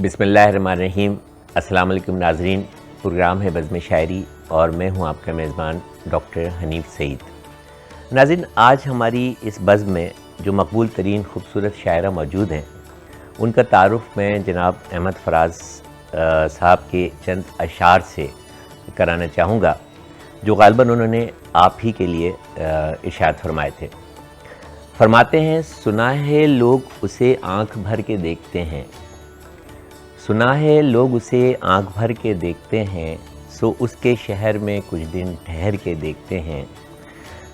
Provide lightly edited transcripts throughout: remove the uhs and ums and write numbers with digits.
बिस्मिल्लाहिर्रहमानिर्रहीम। अस्सलाम वालेकुम नाज़रीन। प्रोग्राम है बज़्म शायरी और मैं हूं आपका मेज़बान डॉक्टर हनीफ सईद। नाज़रीन, आज हमारी इस बज़्म में जो मकबूल तरीन खूबसूरत शायरा मौजूद हैं, उनका तारुफ़ मैं जनाब अहमद फ़राज़ साहब के चंद अशार से कराना चाहूँगा, जो ग़ालिबन उन्होंने आप ही के लिए इरशाद फरमाए थे। फरमाते हैं, सुना है लोग उसे आँख भर के देखते हैं, सुना है लोग उसे आँख भर के देखते हैं, सो उसके शहर में कुछ दिन ठहर के देखते हैं।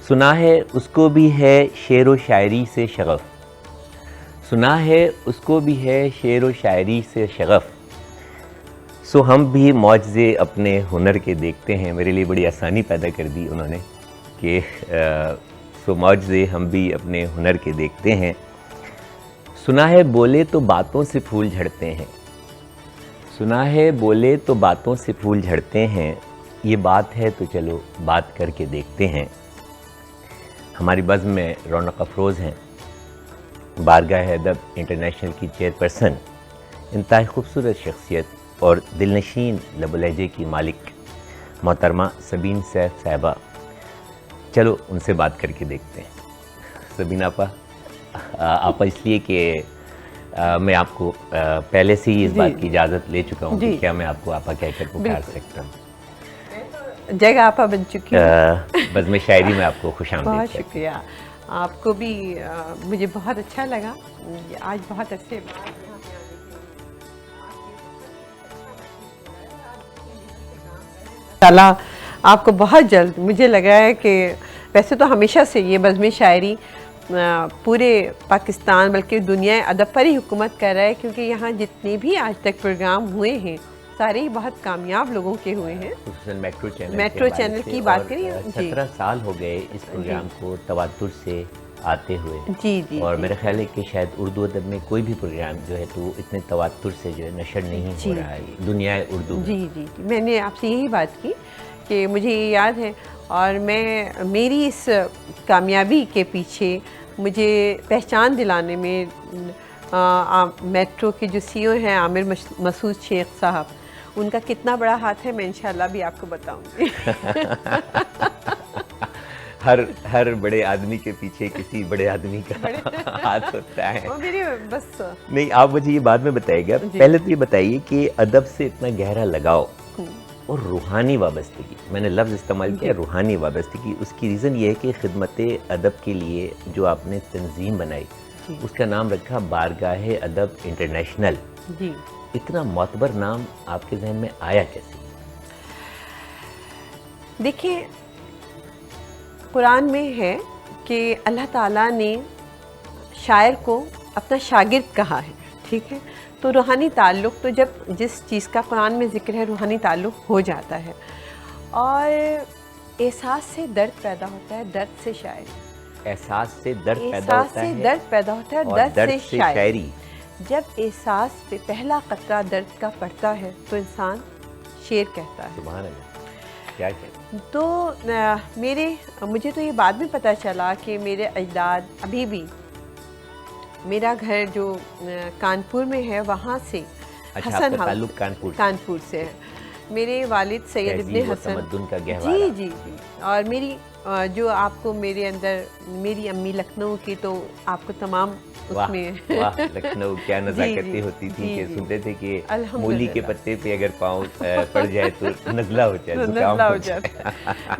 सुना है उसको भी है शेर व शायरी से शगफ़, सुना है उसको भी है शेर व शायरी से शगफ़, सो हम भी मौजज़े अपने हुनर के देखते हैं। मेरे लिए बड़ी आसानी पैदा कर दी उन्होंने कि सो मौजज़े हम भी अपने हुनर के देखते हैं। सुना है बोले तो बातों से फूल झड़ते हैं, सुना है बोले तो बातों से फूल झड़ते हैं, ये बात है तो चलो बात करके देखते हैं। हमारी बज़्म में रौनक अफरोज़ हैं बारगाह अदब इंटरनेशनल की चेयरपर्सन, इंतहाई खूबसूरत शख्सियत और दिलनशीन लब लहजे की मालिक मोहतरमा सबीन सैफ साहिबा। चलो उनसे बात करके देखते हैं। सबीन आपा इसलिए कि मैं आपको पहले से ही इस बात की इजाज़त ले चुका हूँ कि क्या मैं आपको आपा कहकर पुकार सकता हूँ। जगह आपा बन चुकी है। बज़्म शायरी में आपको खुशामदीद। बहुत शुक्रिया आपको भी। मुझे बहुत अच्छा लगा आज बहुत अच्छे बाद यहाँ पे आने के ताला आपको बहुत जल्द, मुझे लगा है कि वैसे तो हमेशा से ये बज़्म शायरी पूरे पाकिस्तान बल्कि दुनिया अदब पर ही हुकूमत कर रहा है, क्योंकि यहाँ जितने भी आज तक प्रोग्राम हुए हैं सारे ही बहुत कामयाब लोगों के हुए हैं। मेट्रो चैनल की बात करिए, 17 साल हो गए इस प्रोग्राम को तवातुर से आते हुए। जी और मेरा ख्याल है कि शायद उर्दू अदब में कोई भी प्रोग्राम जो है तो इतने तवातुर से जो है नशर नहीं हो रहा है दुनिया उर्दू में। जी, मैंने आपसे यही बात की कि मुझे ये याद है, और मैं मेरी इस कामयाबी के पीछे मुझे पहचान दिलाने में मेट्रो के जो सीईओ हैं आमिर मसूद शेख साहब, उनका कितना बड़ा हाथ है मैं इंशाल्लाह भी आपको बताऊंगी। हर बड़े आदमी के पीछे किसी बड़े आदमी का हाथ होता है। और मेरे बस नहीं, आप मुझे ये बाद में बताइएगा। पहले तो ये बताइए कि अदब से इतना गहरा लगाव और रूहानी वाबस्तगी, मैंने लफ्ज़ इस्तेमाल किया रूहानी वाबस्तगी, उसकी रीज़न ये है कि खिदमत अदब के लिए जो आपने तंजीम बनाई उसका नाम रखा बारगाह अदब इंटरनेशनल। जी, इतना मोतबर नाम आपके जहन में आया कैसे? देखिए, कुरान में है कि अल्लाह ताला ने शायर को अपना शागिर्द कहा है, ठीक है। तो रूहानी ताल्लुक़ तो जब जिस चीज़ का कुरान में ज़िक्र है रूहानी ताल्लुक़ हो जाता है, और एहसास से दर्द पैदा होता है, दर्द से शायरी। एहसास से दर्द पैदा होता है, दर्द पैदा होता है, और दर्द से शायरी। जब एहसास पे पहला कतरा दर्द का पड़ता है तो इंसान शेर कहता है। सुभान अल्लाह, क्या कहते हैं। तो मुझे तो ये बाद में पता चला कि मेरे अजदाद अभी भी, मेरा घर जो कानपुर में है वहाँ से, अच्छा, हसन ताल्लुक कानपुर से है। मेरे वालिद सैयद इब्ने हसन जी, और मेरी जो आपको मेरे अंदर मेरी अम्मी लखनऊ की, तो आपको तमाम उसमें वाह लखनऊ क्या नज़ाकतें होती थी कि सुनते थे कि मूली के पत्ते पे अगर पाँव पड़ जाए तो नज़ला हो जाए।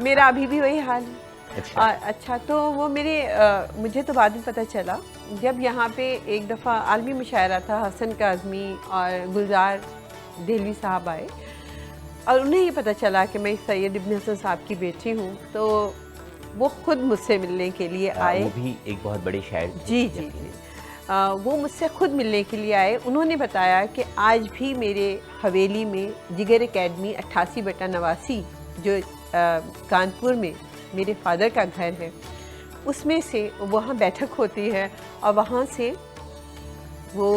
मेरा अभी भी वही हाल है। अच्छा, तो वो मुझे तो बाद में पता चला जब यहाँ पे एक दफ़ा आलमी मुशायरा था, हसन काज़मी और गुलजार देहलवी साहब आए और उन्हें ये पता चला कि मैं सैयद इब्ने हसन साहब की बेटी हूँ, तो वो खुद मुझसे मिलने के लिए आए। वो भी एक बहुत बड़े शायर। जी, वो मुझसे खुद मिलने के लिए आए। उन्होंने बताया कि आज भी मेरे हवेली में जिगर एकेडमी 88/89 जो कानपुर में मेरे फादर का घर है, उसमें से वहाँ बैठक होती है और वहाँ से वो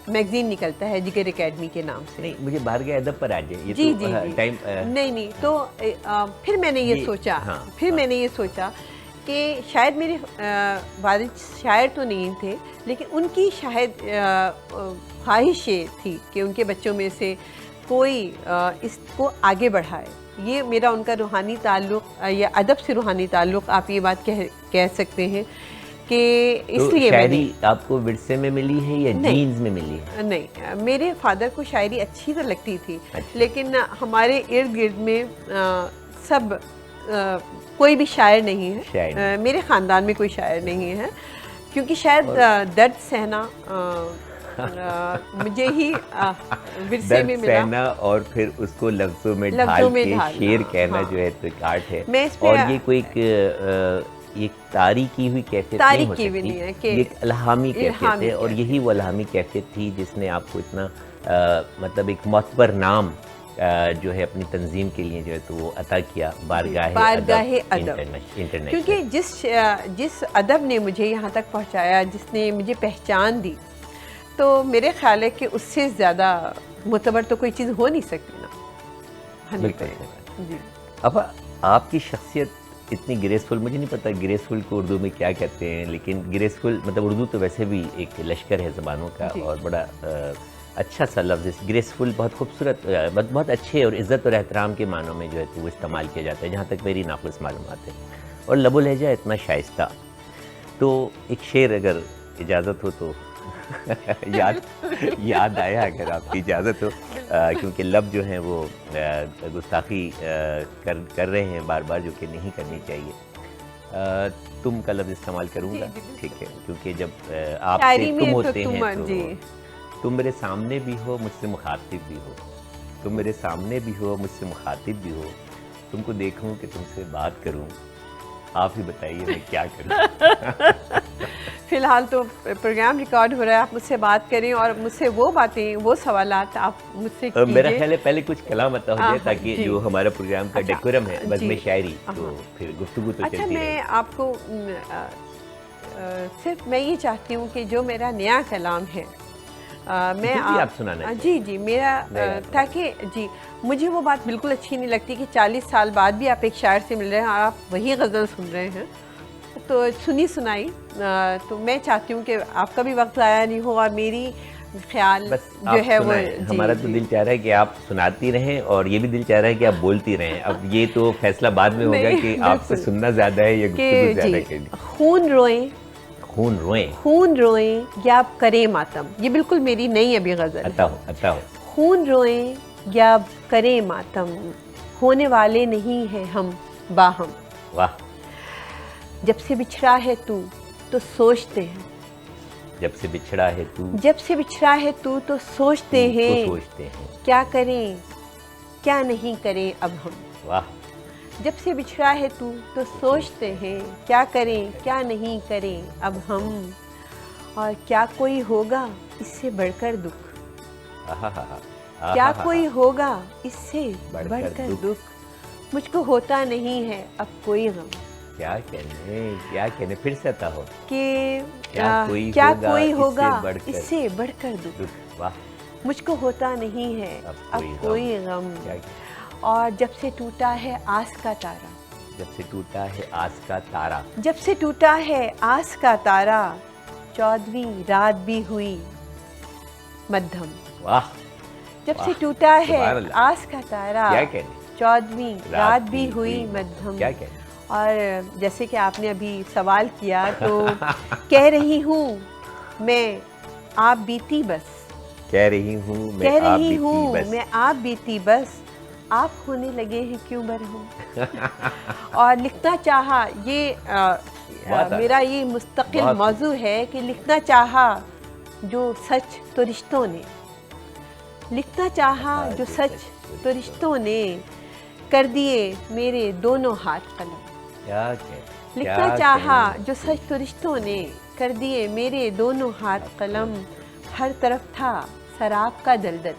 मैगजीन निकलता है जिगर एकेडमी के नाम से। नहीं, मुझे बारगाह अदब पर आ जाए। जी, टाइम नहीं, तो फिर मैंने ये सोचा, मैंने ये सोचा कि शायद मेरे वालिद शायर तो नहीं थे, लेकिन उनकी शायद ख्वाहिश ये थी कि उनके बच्चों में से कोई इसको आगे बढ़ाए। ये मेरा उनका रूहानी ताल्लुक़ या अदब से रूहानी ताल्लुक़, आप ये बात कह सकते हैं कि इसलिए तो शायरी आपको विरसे में मिली है या जीन्स में मिली है? नहीं, मेरे फादर को शायरी अच्छी तो लगती थी। अच्छा। लेकिन हमारे इर्द गिर्द में सब कोई भी शायर नहीं है। मेरे ख़ानदान में कोई शायर नहीं है, क्योंकि शायद दर्द सहना मुझे ही विरसे में मिला। सहना और फिर उसको लफ्ज़ों में ढाल के शेर कहना, जो है तो एक आर्ट है। और ये कोई एक तारी की हुई कैफियत नहीं हो सकती, ये एक इल्हामी कैफियत है। और यही वो इल्हामी कैफियत थी जिसने आपको इतना मतलब एक मोतबर नाम जो है अपनी तंजीम के लिए जो है तो वो अता किया, बारगाहे अदब इंटरनेशनल। क्योंकि जिस अदब ने मुझे यहाँ तक पहुँचाया, जिसने मुझे पहचान दी, तो मेरे ख्याल है कि उससे ज़्यादा मुतबर तो कोई चीज़ हो नहीं सकती ना। बिल्कुल जी। अब आपकी शख्सियत इतनी ग्रेसफुल, मुझे नहीं पता ग्रेसफुल को उर्दू में क्या कहते हैं, लेकिन ग्रेसफुल मतलब उर्दू तो वैसे भी एक लश्कर है ज़बानों का, और बड़ा अच्छा सा लफ्ज़ ग्रेसफुल बहुत खूबसूरत, बहुत अच्छे और इज़्ज़त और एहतराम के मानों में जो है तो वो इस्तेमाल किया जाता है, जहाँ तक मेरी नाक़ुस मालूमात है। और लबो लहजा इतना शाइस्ता। तो एक शेर अगर इजाज़त हो तो याद आया, अगर आपकी इजाज़त हो, क्योंकि लब जो हैं वो गुस्ताखी कर रहे हैं बार बार, जो कि नहीं करनी चाहिए। तुम का लफ्ज़ इस्तेमाल करूँगा, ठीक है, क्योंकि जब आपसे तुम होते हैं तो तुम मेरे सामने भी हो, मुझसे मुखातिब भी हो, तुम मेरे सामने भी हो, मुझसे मुखातिब भी हो, तुमको देखूं कि तुमसे बात करूं, आप ही बताइए मैं क्या करूं। फ़िलहाल तो प्रोग्राम रिकॉर्ड हो रहा है, आप मुझसे बात करें और मुझसे वो बातें, वो सवालात आप मुझसे कीजिए। मेरा ख्याल है पहले कुछ कलाम अता हो जाए, ताकि जो हमारा प्रोग्राम का डेकोरम है बज़्म शायरी, तो फिर गुफ्तगू तो चलती रहे। मैं आपको सिर्फ मैं ये चाहती हूँ कि जो मेरा नया कलाम है मैं आप सुनाना जी मेरा, ताकि जी मुझे वो बात बिल्कुल अच्छी नहीं लगती कि 40 साल बाद भी आप एक शायर से मिल रहे हैं और आप वही गज़ल सुन रहे हैं, तो सुनी सुनाई। तो मैं चाहती हूँ कि आपका भी वक्त ज़ाया नहीं हो और मेरी ख्याल जो है वो, हमारा तो दिल चाह रहा है कि आप सुनाती रहें और ये भी दिल चाह रहा है कि आप बोलती रहें। अब ये तो फैसला बाद में होगा कि आपसे सुनना ज़्यादा है या गुफ्तगू ज़्यादा है। खून रोएं, खून रोएं, खून रोएं या करें मातम, ये बिल्कुल मेरी नई अभी गज़ल है। अता हो। खून रोएं या करें मातम, होने वाले नहीं हैं हम बाहम। वाह। जब से बिछड़ा है तू तो सोचते हैं, जब से बिछड़ा है तू, जब से बिछड़ा है तू तो सोचते हैं, क्या करें क्या नहीं करें अब हम। वाह। जब से बिछड़ा है तू तो सोचते हैं, क्या करें क्या नहीं करें अब हम, और क्या कोई होगा इससे बढ़कर दुख, क्या कोई होगा इससे बढ़कर दुख, मुझको होता नहीं है अब कोई गम। क्या कहने फिर से आता हो कि क्या कोई होगा इससे बढ़कर दुख, वाह, मुझको होता नहीं है अब कोई गम। और जब से टूटा है आस का तारा, जब से टूटा है आस का तारा, जब से टूटा है आस का तारा, 14वीं रात भी हुई मध्यम। वाह। जब से टूटा है आस का तारा, 14वीं रात भी हुई मध्यम। क्या कहने। और जैसे कि आपने अभी सवाल किया, तो कह रही हूँ मैं आप बीती बस, कह रही हूँ मैं आप बीती बस, आप होने लगे हैं क्यों बरहम। और लिखना चाहा, ये मेरा ये मुस्तकिल मौजू है कि लिखना चाहा जो सच तो रिश्तों ने, लिखना चाहा जो सच तो रिश्तों ने, कर दिए मेरे दोनों हाथ कलम। लिखना चाहा जो सच तो रिश्तों ने, कर दिए मेरे दोनों हाथ कलम। हर तरफ था शराब का दलदल,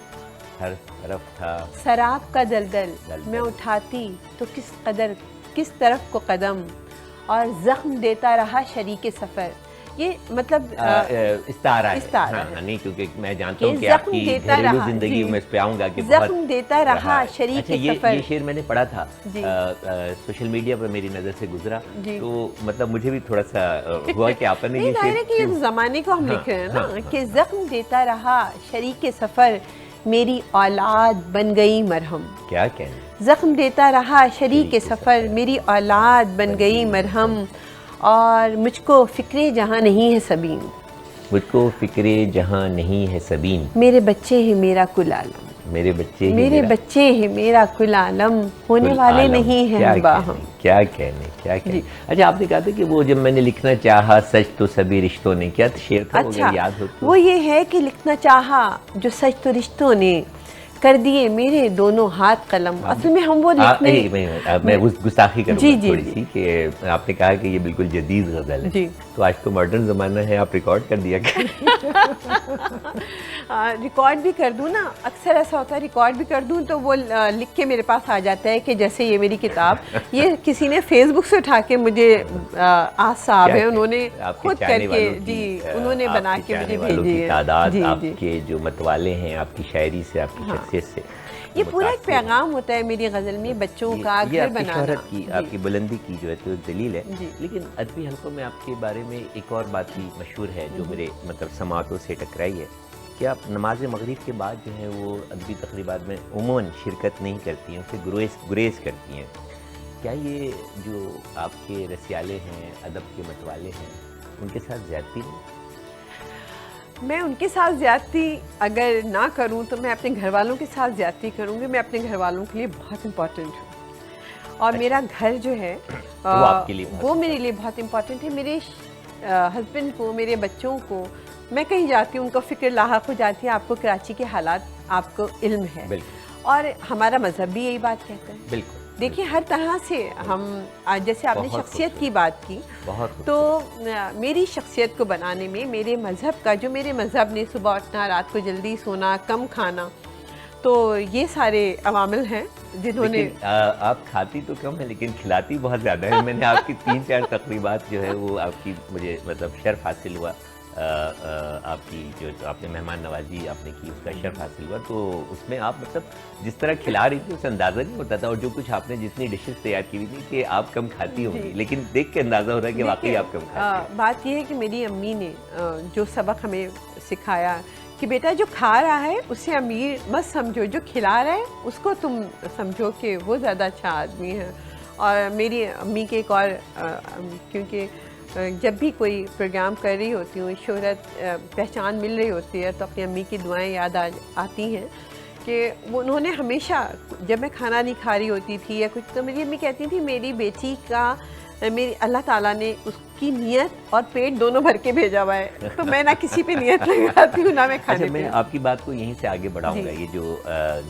हर तरफ था शराब का दलदल, मैं उठाती तो किस तरफ को कदम, और जख्म देता रहा शरीके सफ़र, ये मतलब इस्तारा है। इस्तारा हाँ, है। हाँ, नहीं क्योंकि मैं जानता हूँ कि जख्म आपकी देता घरेलू रहा, जिंदगी जी। में इस पे आऊँगा कि जख्म बहुत देता रहा शरीक अच्छा, के सफर। ये शेर मैंने पढ़ा था जी। सोशल मीडिया पर मेरी नज़र से गुजरा, जी। तो मतलब मुझे भी थोड़ा सा हुआ कि आपने ये शेर कि ये ज़माने को हम हाँ, लिख रहे हैं हाँ, ना हाँ, कि जख्म देता रहा शरीक के सफर, मेरी औलाद बन गई मरहम। क्या कहने, जख्म देता रहा शरीक के सफर, मेरी औलाद बन गई मरहम, और मुझको फिक्रे जहाँ नहीं है सबीन। मुझको फिक्रे जहाँ नहीं है सबीन, मेरे बच्चे हैं मेरा कुल आलम। मेरे बच्चे ही मेरे बच्चे हैं मेरा कुल आलम, होने कुल वाले आलम। नहीं क्या हैं बाहम। कहने, क्या कहने, क्या कहने। अच्छा, आपने कहा था कि वो जब मैंने लिखना चाहा सच तो सभी रिश्तों ने, क्या शेर था वो, अच्छा, अगर याद हो तो? वो ये है कि लिखना चाहा जो सच तो रिश्तों ने, कर दिए मेरे दोनों हाथ कलम। असल में हम वो लिखने मैं गुस्ताखी जी, करूँगा जी, थोड़ी जी। सी कि आपने कहा कि ये बिल्कुल जदीद गज़ल है, जी। तो आज तो मॉडर्न ज़माना है, आप रिकॉर्ड कर दिया रिकॉर्ड भी कर दूँ ना, अक्सर ऐसा होता है रिकॉर्ड भी कर दूँ तो वो लिख के मेरे पास आ जाता है कि जैसे ये मेरी किताब ये किसी ने फेसबुक से उठा के मुझे आज साहब है उन्होंने खुद करके जी उन्होंने बना के मुझे भेजी है। तादाद, जी, जी। आपके जो मतवाले हैं आपकी शायरी से, आपकी शख्सियत से, ये पूरा एक पैगाम होता है मेरी गज़ल में, बच्चों का ये घर आपकी बनाना। शोहरत की, आपकी बुलंदी की जो है तो दलील है। जी। लेकिन अदबी हलकों में आपके बारे में एक और बात भी मशहूर है जो मेरे मतलब समातों से टकराई है कि आप नमाज मगरिब के बाद जो है वो अदबी तकरीबात में उमूमन शिरकत नहीं करती हैं, उससे गुरेज करती हैं। क्या ये जो आपके रसियाले हैं, अदब के मतवाले हैं, उनके साथ ज़्यादती नहीं? मैं उनके साथ ज़्यादती अगर ना करूं तो मैं अपने घर वालों के साथ ज़्यादती करूंगी। मैं अपने घर वालों के लिए बहुत इम्पोर्टेंट हूँ और मेरा घर जो है आपके लिए वो मेरे लिए बहुत इम्पोर्टेंट है। मेरे हस्बैंड को, मेरे बच्चों को, मैं कहीं जाती हूँ उनको फ़िक्र लाहक हो जाती है। आपको कराची के हालात आपको इल्म है और हमारा मज़हब भी यही बात कहता है। बिल्कुल। देखिए हर तरह से हम जैसे आपने शख्सियत की बात की, तो मेरी शख्सियत को बनाने में मेरे मज़हब का, जो मेरे मज़हब ने सुबह उठना, रात को जल्दी सोना, कम खाना, तो ये सारे अवामिल हैं जिन्होंने। आप खाती तो कम है लेकिन खिलाती बहुत ज़्यादा है। मैंने आपकी 3-4 तकरीबात जो है वो आपकी मुझे मतलब शर्फ हासिल हुआ, आपकी जो आपने मेहमान नवाजी आपने की उसका शर्फ हासिल हुआ, तो उसमें आप मतलब जिस तरह खिला रही थी उससे अंदाज़ा नहीं होता था, और जो कुछ आपने जितनी डिशेस तैयार की हुई थी कि आप कम खाती होंगी, लेकिन देख के अंदाज़ा हो रहा है कि वाकई आप कम खाती हैं। बात यह है कि मेरी अम्मी ने जो सबक हमें सिखाया कि बेटा जो खा रहा है उसे अमीर मत समझो, जो खिला रहा है उसको तुम समझो कि वो ज़्यादा अच्छा आदमी है। और मेरी अम्मी के एक और क्योंकि जब भी कोई प्रोग्राम कर रही होती हूँ, शोहरत पहचान मिल रही होती है, तो अपनी अम्मी की दुआएं याद आती हैं कि वो उन्होंने हमेशा, जब मैं खाना नहीं खा रही होती थी या कुछ, तो मेरी अम्मी कहती थी मेरी बेटी का मेरी अल्लाह ताला ने उसकी नियत और पेट दोनों भर के भेजा हुआ है, तो मैं ना किसी पे नियत लगाती हूँ ना मैं खाने पे। मैं आपकी बात को यहीं से आगे बढ़ाऊंगा। ये जो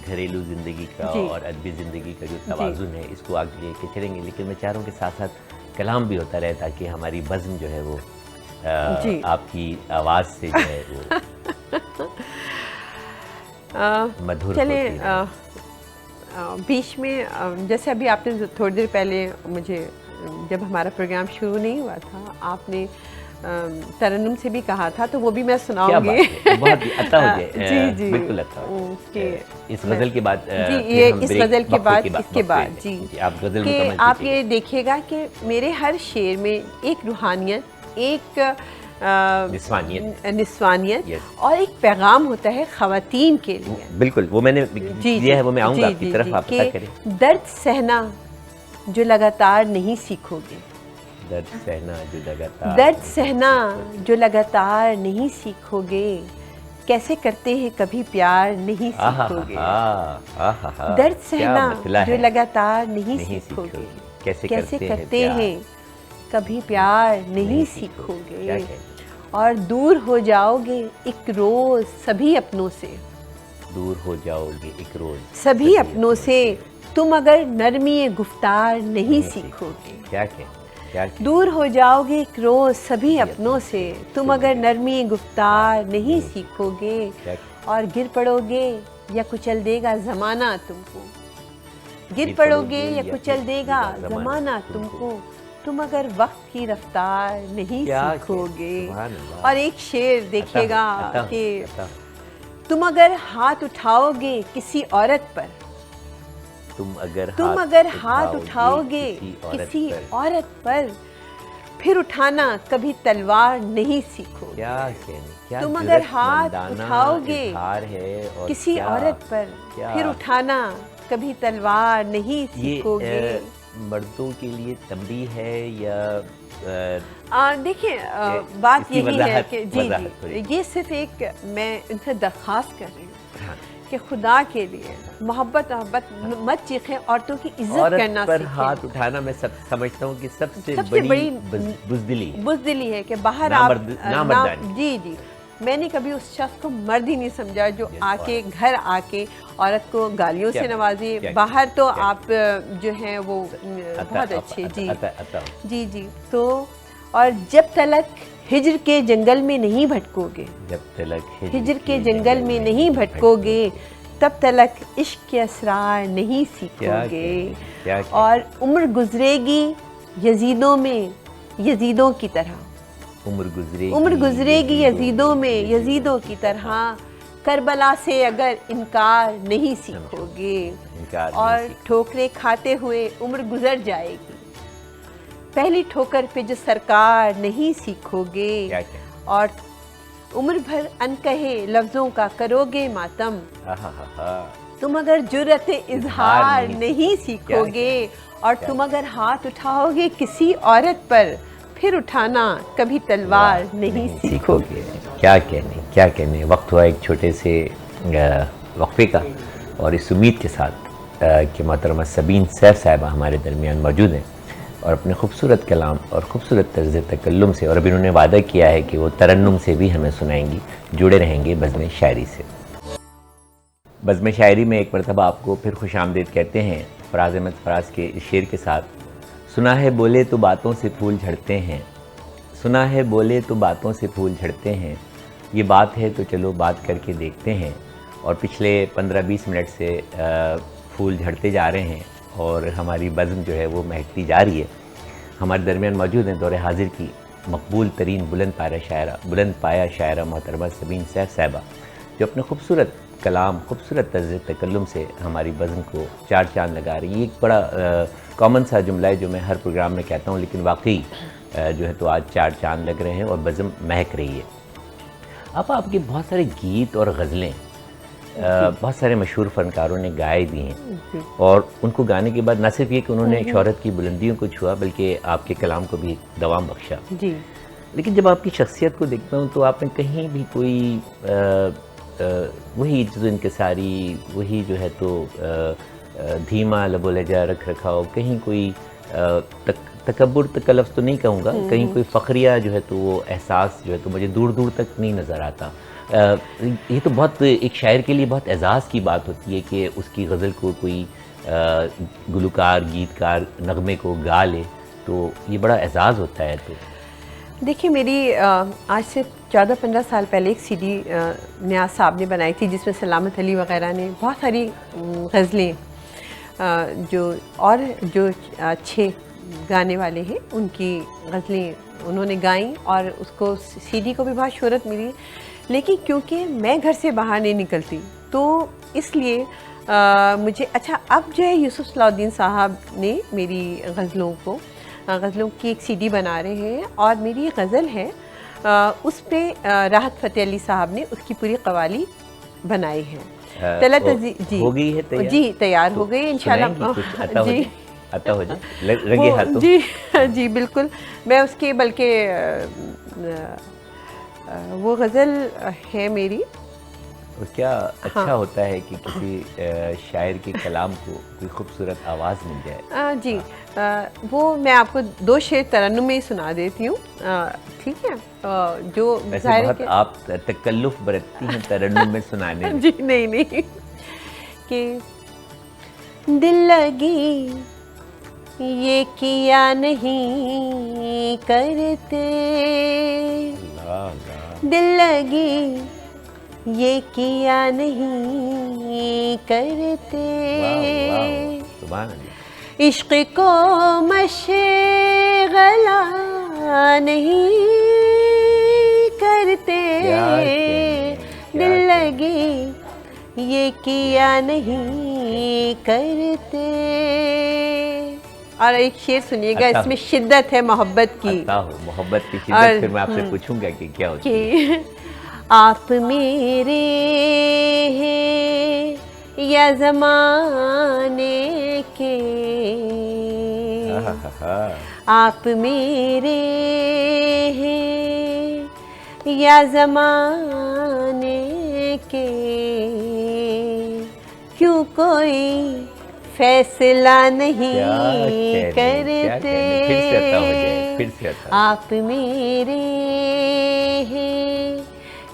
घरेलू ज़िंदगी का और अदबी ज़िंदगी का जो तवाज़ुन है इसको आगे लेके चलेंगे, लेकिन मैं चाह रहा हूँ कि साथ साथ कलाम भी होता रहे ताकि हमारी बज़्म जो है वो आपकी आवाज़ से जो है वो मधुर चले। बीच में जैसे अभी आपने थोड़ी देर पहले मुझे, जब हमारा प्रोग्राम शुरू नहीं हुआ था, आपने तरन्नुम से भी कहा था, तो वो भी मैं सुनाऊंगी। बहुत अच्छा हो गया। जी जी बिल्कुल अच्छा इस गज़ल के बाद जी, ये इस गज़ल के बाद इसके बाद जी आप गज़ल कि आप ये देखिएगा कि मेरे हर शेर में एक रूहानियत, एक निस्वानियत और एक पैगाम होता है ख़वातीन के लिए। बिल्कुल, वो मैंने दिया है, वो मैं आऊँगा आपकी तरफ, आप पता करें। दर्द सहना जो लगातार नहीं सीखोगे, दर्द सहना जो लगातार, दर्द सहना जो लगातार नहीं सीखोगे, कैसे करते हैं कभी प्यार नहीं सीखोगे। दर्द सहना जो लगातार नहीं सीखोगे, कैसे करते हैं कभी प्यार नहीं सीखोगे, और दूर हो जाओगे एक रोज सभी अपनों से, दूर हो जाओगे एक रोज सभी अपनों से, तुम अगर नरमी गुफ्तार नहीं सीखोगे। क्या दूर हो जाओगे एक रोज सभी अपनों से, तुम अगर नरमी गुफ्तार नहीं सीखोगे, और गिर पड़ोगे या कुचल देगा ज़माना तुमको, गिर पड़ोगे या कुचल देगा ज़माना तुमको, तुम अगर वक्त की रफ्तार नहीं सीखोगे। सुभान अल्लाह। और एक शेर देखिएगा कि अता, तुम अगर हाथ उठाओगे किसी औरत पर, तुम अगर हाथ उठाओगे किसी औरत पर, फिर उठाना कभी तलवार नहीं सीखोगे। क्या कहने, क्या तुम अगर जुर्रत हाथ मंदाना उठाओगे इज़हार है और किसी क्या, औरत पर, क्या, फिर उठाना कभी तलवार नहीं सीखोगे। ये मर्दों के लिए तंबीह है या देखिए बात इसकी यही है वजाहत- कि जी वजाहत जी, ये सिर्फ एक मैं इनसे दरख्वास्त कर रही हूँ हाँ, कि खुदा के लिए मोहब्बत मत चीखें, औरतों की इज्जत औरत करना पर सीखें। हाथ उठाना मैं समझता हूँ कि सबसे सबसे बड़ी बड़ी बुज़दिली है। बुज़दिली है कि बाहर आप नामर्दानी। जी जी, मैंने कभी उस शख्स को मर्द ही नहीं समझा जो आके घर आके औरत को गालियों से नवाजे। बाहर तो आप जो हैं वो बहुत अच्छे जी जी जी। तो और जब तलक हिजर के जंगल में नहीं भटकोगे, जब तलक हिजर के जंगल में नहीं भटकोगे, तब तलक इश्क के असरार नहीं सीखोगे। और उम्र गुजरेगी यजीदों में यजीदों की तरह, उम्र गुजरेगी यजीदों में यजीदों की तरह, करबला से अगर इनकार नहीं सीखोगे। और ठोकरें खाते हुए उम्र गुजर जाएगी, पहली ठोकर पे जो सरकार नहीं सीखोगे। और उम्र भर अनकहे लफ्जों का करोगे मातम, तुम अगर जुर्रत इजहार नहीं सीखोगे। और तुम अगर हाथ उठाओगे किसी औरत पर, फिर उठाना कभी तलवार नहीं सीखोगे। क्या कहने। वक्त हुआ एक छोटे से वक्फे का, और इस उम्मीद के साथ कि मोहतरमा सबीन सैफ साहिबा हमारे दरमियान मौजूद हैं और अपने खूबसूरत कलाम और ख़ूबसूरत तर्ज़ तकल्लुम से, और अभी उन्होंने वादा किया है कि वो तरन्नुम से भी हमें सुनाएंगी। जुड़े रहेंगे बज़्म शायरी से। बज़्म शायरी में एक मरतबा आपको फिर खुशामदीद कहते हैं फराज अहमद फराज के इस शेर के साथ। सुना है बोले तो बातों से फूल झड़ते हैं, सुना है बोले तो बातों से फूल झड़ते हैं, ये बात है तो चलो बात करके देखते हैं। और पिछले 15-20 मिनट से फूल झड़ते जा रहे हैं और हमारी बज़्म जो है वो महकती जा रही है। हमारे दरमियान मौजूद हैं दौर हाजिर की मकबूल तरीन बुलंद पाया शायरा मोहतरमा सबीन सैफ साहिबा, जो अपने खूबसूरत कलाम, खूबसूरत तर्ज़ तकल्लुम से हमारी बज़्म को चार चांद लगा रही है। एक बड़ा कॉमन सा जुमला है जो मैं हर प्रोग्राम में कहता हूँ, लेकिन वाकई जो है तो आज चार चांद लग रहे हैं और बज़्म महक रही है। अब आपके बहुत सारे गीत और गज़लें बहुत सारे मशहूर फ़नकारों ने गाए भी हैं, और उनको गाने के बाद न सिर्फ ये कि उन्होंने शोहरत की बुलंदियों को छुआ, बल्कि आपके कलाम को भी दवाम बख्शा जी। लेकिन जब आपकी शख्सियत को देखता हूँ तो आपने कहीं भी कोई वही इज्जत इनकिसारी, वही जो है तो धीमा लबो लहजा रख रखाव, कहीं कोई तकब्बुर का लफ्ज़ तो नहीं कहूँगा, कहीं कोई फ़ख्रिया जो है तो वो एहसास जो है तो मुझे दूर दूर तक नहीं नज़र आता। ये तो बहुत एक शायर के लिए बहुत एजाज़ की बात होती है कि उसकी गज़ल को कोई गुलकार, गीतकार नगमे को गा ले, तो ये बड़ा एजाज़ होता है। तो देखिए, मेरी आज से 14-15 साल पहले एक CD नियाज़ साहब ने बनाई थी, जिसमें सलामत अली वग़ैरह ने बहुत सारी गज़लें जो अच्छे गाने वाले हैं उनकी गज़लें उन्होंने गाई, और उसको CD को भी बहुत शोहरत मिली। लेकिन क्योंकि मैं घर से बाहर नहीं निकलती, तो इसलिए मुझे अब जो है यूसुफ सलाउद्दीन साहब ने मेरी गज़लों की एक CD बना रहे हैं, और मेरी ये गज़ल है उस पर राहत फ़तेह अली साहब ने उसकी पूरी कवाली बनाई है। तलत जी हो गई है तैयार? जी तैयार हो गई इंशाल्लाह जी। आता हो जाए लगे हाथों जी जी बिल्कुल। मैं उसके बल्कि वो गज़ल है मेरी। और क्या अच्छा होता है कि किसी शायर के कलाम को कोई खूबसूरत आवाज़ मिल जाए। जी वो मैं आपको 2 शेर तरन्नुम में ही सुना देती हूँ, ठीक है? जो वैसे बहुत आप तकल्लुफ़ बरतती हैं तरन्नुम में सुनाने में। जी नहीं कि दिल लगी ये किया नहीं करते, दिल लगी ये किया नहीं करते, सुभान अल्लाह। इश्क़ को मशे गला नहीं करते, दिल लगी ये किया नहीं करते। और एक शेर सुनिएगा, इसमें शिद्दत है मोहब्बत की। मोहब्बत की शिद्दत फिर मैं आपसे पूछूंगा कि क्या होती है। आप मेरे हैं या ज़माने के, आप मेरे हैं या ज़माने के, क्यों कोई फैसला नहीं करते, फिर से आप मेरे हैं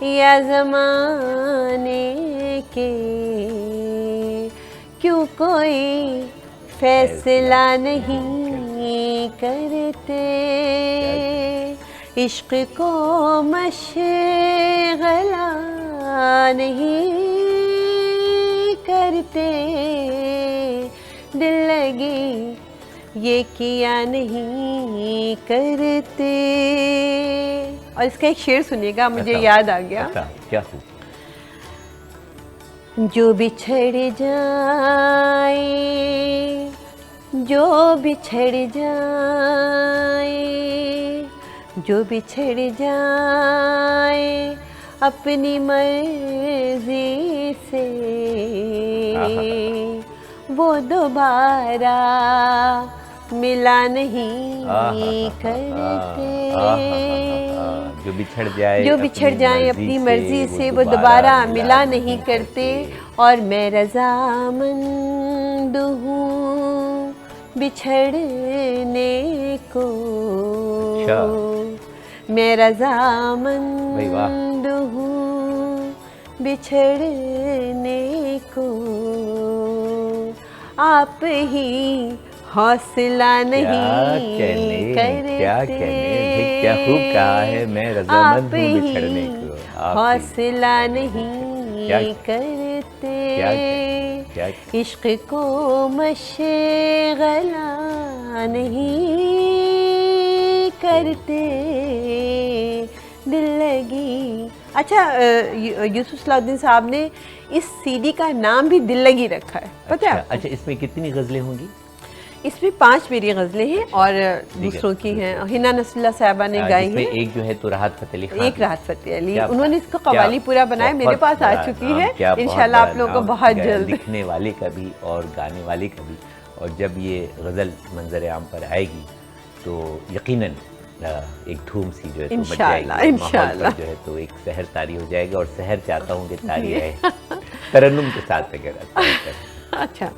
या ज़माने के, क्यों कोई फैसला नहीं करते। इश्क को मशगला नहीं करते, दिल लगी ये किया नहीं करते। और इसका एक शेर सुनिएगा, मुझे याद आ गया। क्या? जो बिछड़ जाए, जो बिछड़ जाए, जो बिछड़ जाए अपनी मर्जी से, वो दोबारा मिला नहीं करते। जो बिछड़ जाए, जो बिछड़ जाए अपनी मर्जी से, वो दोबारा मिला नहीं करते। और मैं रज़ामंद हूँ बिछड़ने को, मैं रज़ामंद हूँ बिछड़ने को, आप ही हौसला नहीं करते। क्या खूब कहा है, मैं रज़ामंद हूँ बिछड़ने को, हौसला नहीं करते। इश्क को मशगला नहीं करते, दिल लगी। अच्छा, यूसुफ सलाहुद्दीन साहब ने इस सीडी का नाम भी दिल लगी रखा है, पता है आपको? अच्छा, इसमें कितनी गज़लें होंगी? इसमें 5 मेरी गज़लें हैं और दूसरों की हैं। हिना नसरुल्लाह साहिबा ने गाई है। एक जो है तो राहत फ़तेह अली खान, एक राहत फ़तेह अली, उन्होंने इसको कव्वाली पूरा बनाया, मेरे पास आ चुकी है। इंशाल्लाह आप लोगों को बहुत जल्द, लिखने वाले का भी और गाने वाले का भी। और जब ये गज़ल मंजर आम पर आएगी तो यकीनन एक धूम सी जो है तो मच जाएगी, इंशाल्लाह जो है तो एक सहर तारी हो जाएगा। और सहर चाहता हूँ कि तारी रहे तरन्नुम के साथ। अगर अच्छा,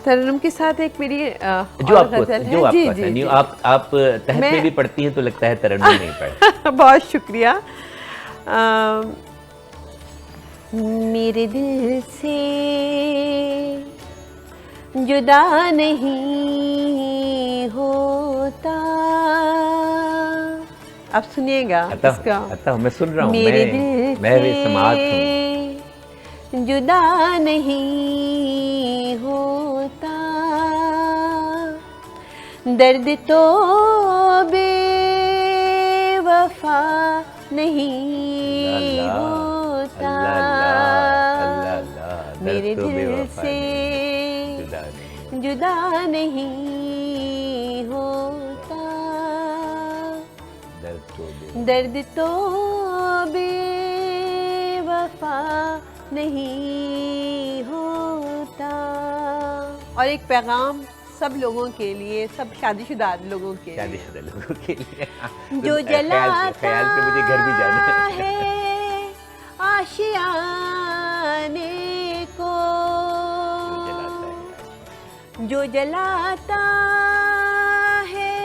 तरन्नुम के साथ एक मेरी जो आपको जी, आप तहत में भी पढ़ती हैं तो लगता है तरन्नुम नहीं पढ़ती। बहुत शुक्रिया। मेरे दिल से जुदा नहीं होता, आप सुनिएगा इसका। मैं सुन रहा हूँ, मेरे दिल से जुदा नहीं होता, दर्द तो बेवफा नहीं होता। मेरे दिल से जुदा नहीं होता, दर्द तो बेवफा नहीं होता। और एक पैगाम सब लोगों के लिए, सब शादीशुदा लोगों के लिए, जो जलाता ख्याल से मुझे घर भी जाना है आशियाने को, जो जलाता है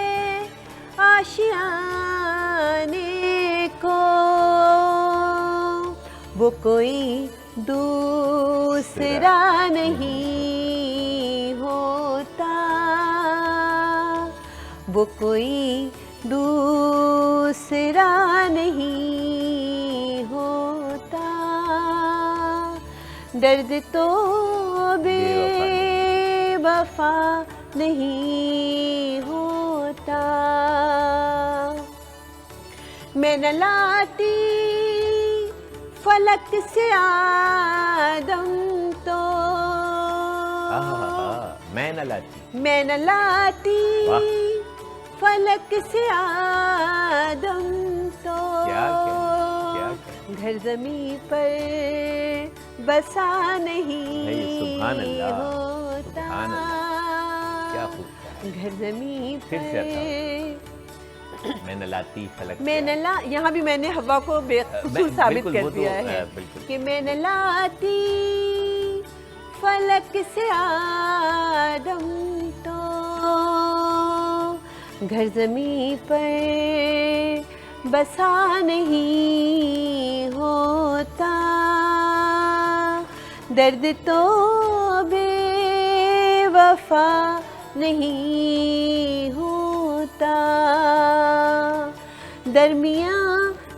आशियाने को, वो कोई दूसरा नहीं होता, वो कोई दूसरा नहीं होता, दर्द तो बेवफा नहीं हो होता, मैं न लाती फलक से आदम तो, मैं न लाती, मैं न लाती वाह। फलक से आदम तो, क्या क्या घर जमी पर बसा नहीं भाई, सुभान अल्लाह, होता, सुभान अल्लाह, क्या खूब कहा। घर जमी फिर से पर मैं न लाती फलक मैं से न ला, यहाँ भी मैंने हवा को बेकसूर साबित बिल्कुल, कर वो तो, दिया है बिल्कुल। कि मैं न लाती फलक से आदम तो, घर जमी पर बसा नहीं होता, दर्द तो बेवफा नहीं होता, दरमियाँ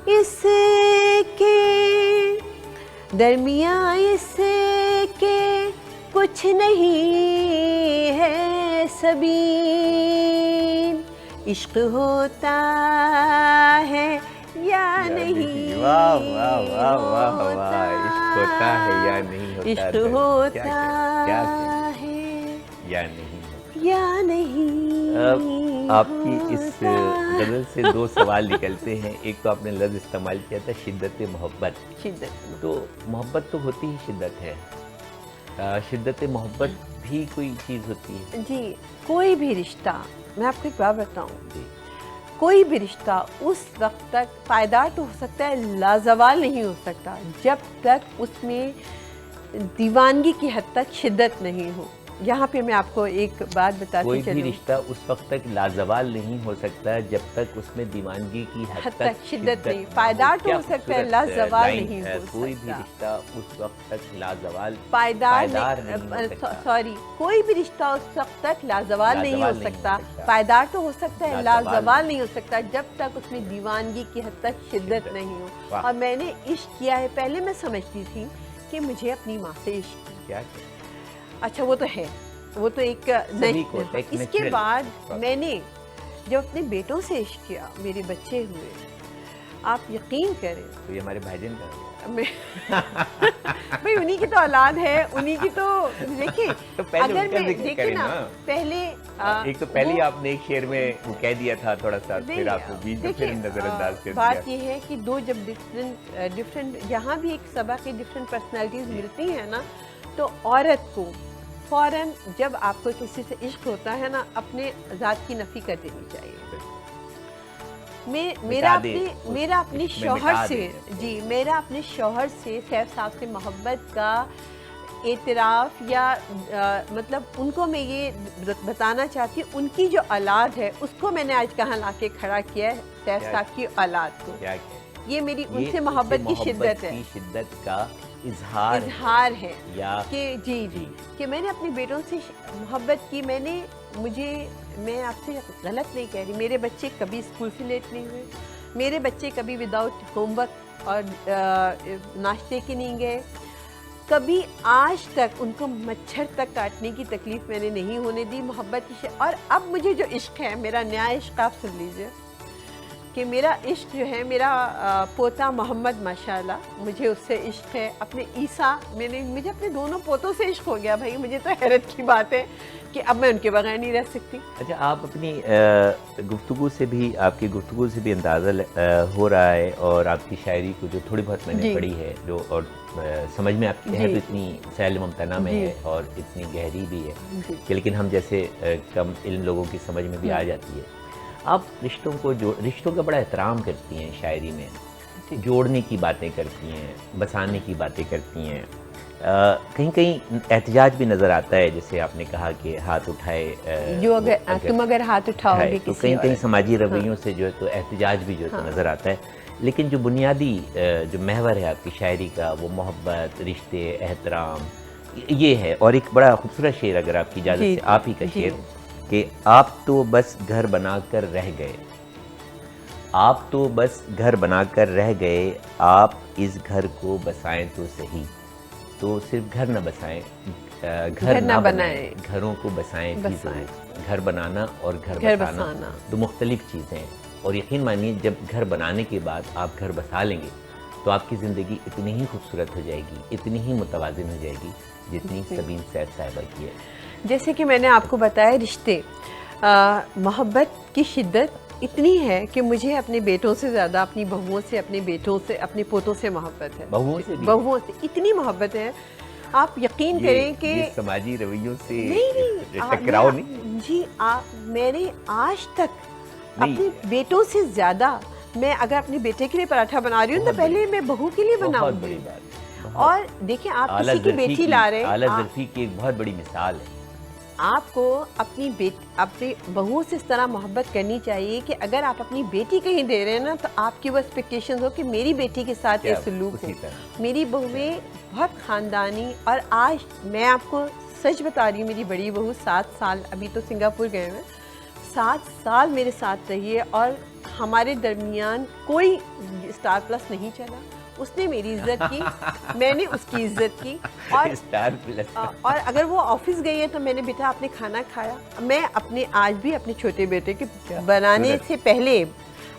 इसके कुछ नहीं है सभी, इश्क होता है या नहीं वाह वाह वाह वाह वाह, इश्क होता है या नहीं होता, इश्क क्या होता क्या है या नहीं होता। या नहीं आपकी इस होता। गज़ल से दो सवाल निकलते हैं। एक तो आपने लफ्ज़ इस्तेमाल किया था शिद्दत मोहब्बत, शिद्दत, तो मोहब्बत तो होती ही शिद्दत है, शिद्दत मोहब्बत भी कोई चीज़ होती है जी। कोई भी रिश्ता, मैं आपको एक बात बताऊं, जी। कोई भी रिश्ता उस वक्त तक पायदार तो हो सकता है, लाजवाल नहीं हो सकता जब तक उसमें दीवानगी की हद तक शिद्दत नहीं हो। यहाँ पे मैं आपको एक बात बताती कोई भी चलूं, रिश्ता उस वक्त तक लाजवाल नहीं हो सकता जब तक उसमें दीवानगी की हद तक शिद्दत नहीं, ना हो। पायदार तो क्या हो सकता है, खूबसूरत लाजवाल लाइन नहीं है। हो कोई भी सकता। रिश्ता उस वक्त तक लाजवाल पायदार नहीं हो नहीं, सकता। सॉरी, कोई भी रिश्ता उस वक्त तक लाजवाल नहीं हो लाजवाल नहीं हो सकता, सकता। पायदार तो हो सकता है, लाजवाल लाजवाल नहीं नहीं हो सकता जब तक उसमें दीवानगी की हद तक शिद्दत शिद्दत। नहीं हो। वाह। और मैंने इश्क किया है, पहले मैं समझती थी कि मुझे अपनी माँ से इश्क है। क्या अच्छा, वो तो है, वो तो एक नहीं को एक इसके natural बाद process। मैंने जब अपने बेटों से इश्क किया, मेरे बच्चे हुए, आप यकीन करें, तो ये हमारे भाईजान का मैं भाई उन्हीं की तो औलाद है, उन्हीं की तो देखिए। तो पहले अगर उनका मैं जिक्र देखिए करें ना, ना। पहले एक तो पहले ही वो- आपने एक शेर में वो कह दिया था थोड़ा सा, फिर आपको बीच में फिर देखिए, नजरअंदाज कर बात दिया। ये है कि दो जब डिफरेंट यहाँ भी एक सबा की डिफरेंट पर्सनालिटीज मिलती हैं ना, तो औरत को फौरन जब आपको किसी से इश्क होता है ना, अपने ज़ात की नफ़ी कर देनी चाहिए। मेरा अपने इसमें शौहर मिटा से, दें। जी, मेरा अपने शौहर से, सैफ साहब से मोहब्बत का एतराफ़ या मतलब उनको मैं ये बताना चाहती हूँ, उनकी जो औलाद है उसको मैंने आज कहाँ ला के खड़ा किया है, सैफ साहब की औलाद को। क्या ये मेरी उनसे मोहब्बत की शिद्दत है, शिद्दत का इजहार है या कि जी कि मैंने अपने बेटों से मोहब्बत की। मैं आपसे गलत नहीं कह रही, मेरे बच्चे कभी स्कूल से लेट नहीं हुए, मेरे बच्चे कभी विदाउट होमवर्क और नाश्ते के नहीं गए, कभी आज तक उनको मच्छर तक काटने की तकलीफ़ मैंने नहीं होने दी मोहब्बत की। और अब मुझे जो इश्क है, मेरा नया इश्क आप सुन लीजिए कि मेरा इश्क जो है, मेरा पोता मोहम्मद, माशाल्लाह, मुझे उससे इश्क है। अपने ईसा, मुझे अपने दोनों पोतों से इश्क हो गया भाई। मुझे तो हैरत की बात है कि अब मैं उनके बगैर नहीं रह सकती। अच्छा, आप अपनी गुफ्तगू से भी, आपकी गुफ्तगू से भी अंदाज़ा हो रहा है, और आपकी शायरी को जो थोड़ी बहुत मैंने पढ़ी है, जो और समझ में आपकी है तो इतनी सैल मुमतना में है और इतनी गहरी भी है कि लेकिन हम जैसे कम इल्म लोगों की समझ में भी आ जाती है। आप रिश्तों का बड़ा एहतराम करती हैं शायरी में, जोड़ने की बातें करती हैं, बसाने की बातें करती हैं, कहीं कहीं एहतजाज भी नज़र आता है, जैसे आपने कहा कि हाथ उठाए जो तुम अगर हाथ उठाओगे तो किसी कहीं कहीं और, समाजी रवैयों से जो है तो एहतजाज भी जो है तो नज़र आता है। लेकिन जो बुनियादी जो महवर है आपकी शायरी का, वो मोहब्बत, रिश्ते, एहतराम, ये है। और एक बड़ा खूबसूरत शेर, अगर आपकी इजाज़त से, आप ही का शेर, कि आप तो बस घर बनाकर रह गए, आप तो बस घर बनाकर रह गए, आप इस घर को बसाएं तो सही। तो सिर्फ घर न बसाएं, घर ना बनाएं, घरों को बसाएं भी ज़रूर। घर बनाना और घर बसाना दो मुख्तलिफ चीज़ें हैं। और यकीन मानिए जब घर बनाने के बाद आप घर बसा लेंगे तो आपकी ज़िंदगी इतनी ही खूबसूरत हो जाएगी, इतनी ही मुतवाज़िन हो जाएगी जितनी सबीन सैफ साहिबा की है। जैसे कि मैंने आपको बताया, रिश्ते मोहब्बत की शिद्दत इतनी है कि मुझे अपने बेटों से ज़्यादा अपनी बहुओं से, अपने बेटों से, अपने पोतों से मोहब्बत है। बहुओं से इतनी मोहब्बत है, आप यकीन करें कि समाजी रवैयों से नहीं टकराव नहीं जी। मैंने आज तक अपने बेटों से ज़्यादा, मैं अगर अपने बेटे के लिए पराठा बना रही हूँ तो पहले मैं बहू के लिए बनाऊंगी। और देखिए, आप किसी की बेटी ला रहे हैं, आला ज़ल्फ़ी की एक बहुत बड़ी मिसाल है। आपको अपनी बहुओं से इस तरह मोहब्बत करनी चाहिए कि अगर आप अपनी बेटी कहीं दे रहे हैं ना, तो आपकी वो एक्सपेक्टेशंस हो कि मेरी बेटी के साथ ये सलूक हो। मेरी बहुएं बहुत ख़ानदानी, और आज मैं आपको सच बता रही हूँ, मेरी बड़ी बहू 7 साल, अभी तो सिंगापुर गए हैं, 7 साल मेरे साथ रही है और हमारे दरमियान कोई स्टार प्लस नहीं चला। उसने मेरी इज्जत की, मैंने उसकी इज्जत की। और स्टार प्लस और अगर वो ऑफिस गई है तो मैंने, बेटा आपने खाना खाया? मैं आज भी अपने छोटे बेटे के बनाने से पहले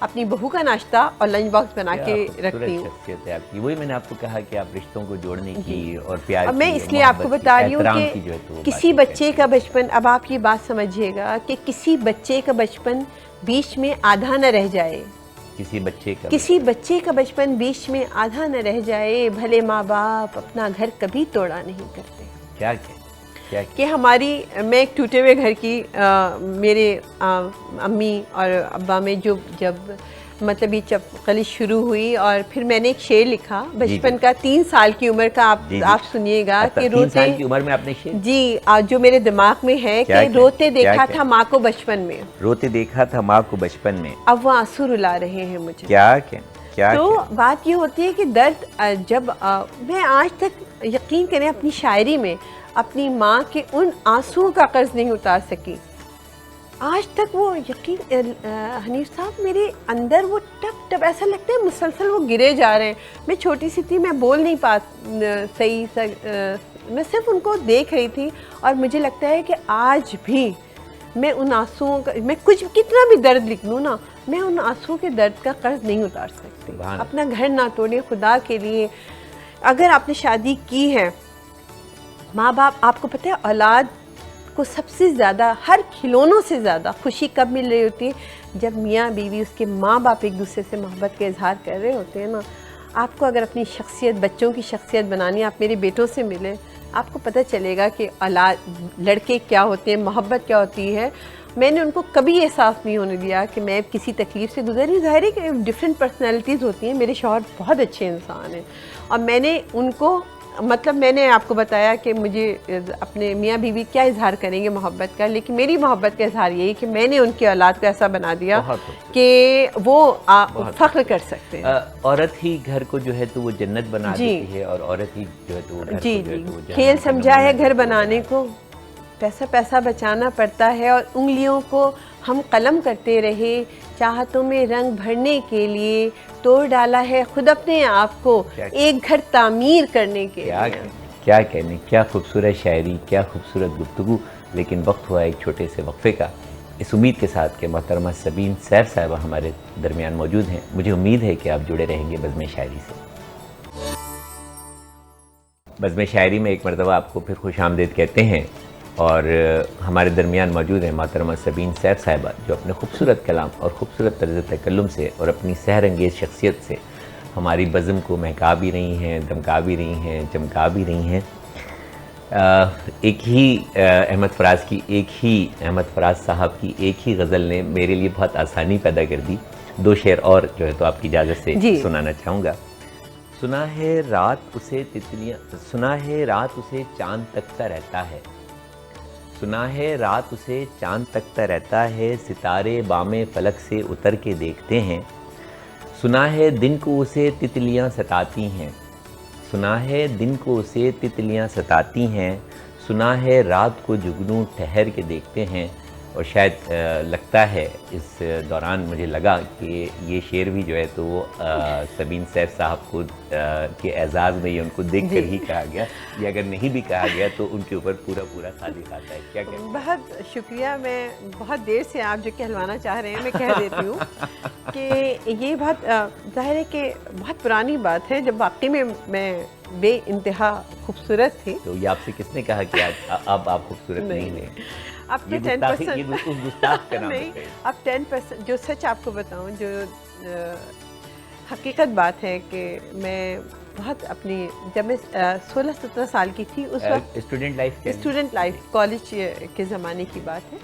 अपनी बहू का नाश्ता और लंच बॉक्स बना के रखती हूँ। शख्सियत है आपकी। वही मैंने आपको कहा कि आप रिश्तों को जोड़ने की और प्यार, मैं इसलिए आपको बता रही हूँ कि किसी बच्चे का बचपन, अब आप ये बात समझिएगा कि किसी बच्चे का बचपन बीच में आधा न रह जाए, किसी बच्चे का बचपन बीच में आधा न रह जाए। भले माँ बाप अपना घर कभी तोड़ा नहीं करते। क्या कि हमारी, मैं एक टूटे हुए घर की, मेरे अम्मी और अब्बा में जब मतलब ये चपकली शुरू हुई, और फिर मैंने एक शेर लिखा बचपन का, 3 साल की उम्र का। आप सुनिएगा कि रोते, 3 साल की उम्र में आपने शेर? जी, जो मेरे दिमाग में है कि रोते देखा था माँ को बचपन में, रोते देखा था माँ को बचपन में, अब वो आंसू रुला रहे हैं मुझे। क्या तो बात ये होती है कि दर्द, जब मैं आज तक यकीन करें अपनी शायरी में अपनी माँ के उन आंसुओं का कर्ज नहीं उतार सकी। आज तक वो यकीन, हनीफ साहब, मेरे अंदर वो टप ऐसा लगता है मुसलसल वो गिरे जा रहे हैं। मैं छोटी सी थी, मैं बोल नहीं सही, मैं सिर्फ उनको देख रही थी, और मुझे लगता है कि आज भी मैं उन आंसुओं का, मैं कितना भी दर्द लिख लूँ ना, मैं उन आंसुओं के दर्द का कर्ज नहीं उतार सकती। अपना घर ना तोड़े खुदा के लिए। अगर आपने शादी की है, माँ बाप, आपको पता है औलाद को सबसे ज़्यादा, हर खिलौनों से ज़्यादा खुशी कब मिल रही होती है? जब मियाँ बीवी, उसके माँ बाप एक दूसरे से मोहब्बत का इजहार कर रहे होते हैं ना। आपको अगर अपनी शख्सियत, बच्चों की शख्सियत बनानी है, आप मेरे बेटों से मिले, आपको पता चलेगा कि औलाद, लड़के क्या होते हैं, मोहब्बत क्या होती है। मैंने उनको कभी एहसास नहीं होने दिया कि मैं किसी तकलीफ़ से गुजरी। ज़ाहिर है कि डिफरेंट पर्सनैलिटीज़ होती हैं। मेरे शौहर बहुत अच्छे इंसान हैं, और मैंने उनको, मतलब मैंने आपको बताया कि मुझे अपने मियाँ बीवी क्या इजहार करेंगे मोहब्बत का, लेकिन मेरी मोहब्बत का इजहार यही कि मैंने उनकी औलाद को ऐसा बना दिया कि वो फख्र कर सकते हैं। औरत ही घर को जो है तो वो जन्नत बना देती है, और औरत ही जो है तो वो घर को जो है तो वो खेल समझा है घर बनाने को। पैसा बचाना पड़ता है, और उंगलियों को हम कलम करते रहे, चाहतों में रंग भरने के लिए तोड़ डाला है खुद अपने आप को एक घर तामीर करने के लिए। क्या कहने, क्या खूबसूरत शायरी, क्या खूबसूरत गुफ्तगू। लेकिन वक्त हुआ एक छोटे से वक्फे का, इस उम्मीद के साथ कि मोहतरमा सबीन सैफ साहिबा हमारे दरमियान मौजूद हैं। मुझे उम्मीद है कि आप जुड़े रहेंगे बज़्म शायरी से। बज़्म शायरी में एक मरतबा आपको फिर खुश आमदीद कहते हैं, और हमारे दरमियान मौजूद हैं मोहतरमा सबीन सैफ साहिबा, जो अपने खूबसूरत कलाम और ख़ूबसूरत तर्ज़ तकल्लुम से और अपनी सहर अंगेज़ शख्सियत से हमारी बज़्म को महका भी रही हैं, दमका भी रही हैं, चमका भी रही हैं। अहमद फ़राज साहब की एक ही गज़ल ने मेरे लिए बहुत आसानी पैदा कर दी। 2 शेर और जो है तो आपकी इजाज़त से सुनाना चाहूँगा। सुना है रात उसे चाँद तकता रहता है, सुना है रात उसे चाँद तकता रहता है, सितारे बामे फलक से उतर के देखते हैं। सुना है दिन को उसे तितलियाँ सताती हैं, सुना है दिन को उसे तितलियाँ सताती हैं। सुना है रात को जुगनू ठहर के देखते हैं, और शायद लगता है इस दौरान मुझे लगा कि ये शेर भी जो है तो वो सबीन सैफ साहब को के एजाज़ में ये उनको देख कर ही कहा गया, ये अगर नहीं भी कहा गया तो उनके ऊपर पूरा पूरा सादिक आता है। क्या कहते हैं? बहुत शुक्रिया। मैं बहुत देर से आप जो कहलवाना चाह रहे हैं मैं कह देती हूँ कि ये बहुत ज़ाहिर है कि बहुत पुरानी बात है, जब वाकई में मैं बे इंतहा खूबसूरत थी। तो ये आपसे किसने कहा कि अब आप खूबसूरत नहीं हैं? अब तो 10% ये उस गुस्ताख का नाम नहीं, है। अब 10% जो सच आपको बताऊं, जो हकीकत बात है कि मैं बहुत अपनी, जब मैं 16-17 साल की थी उस वक्त स्टूडेंट लाइफ कॉलेज के ज़माने की बात है,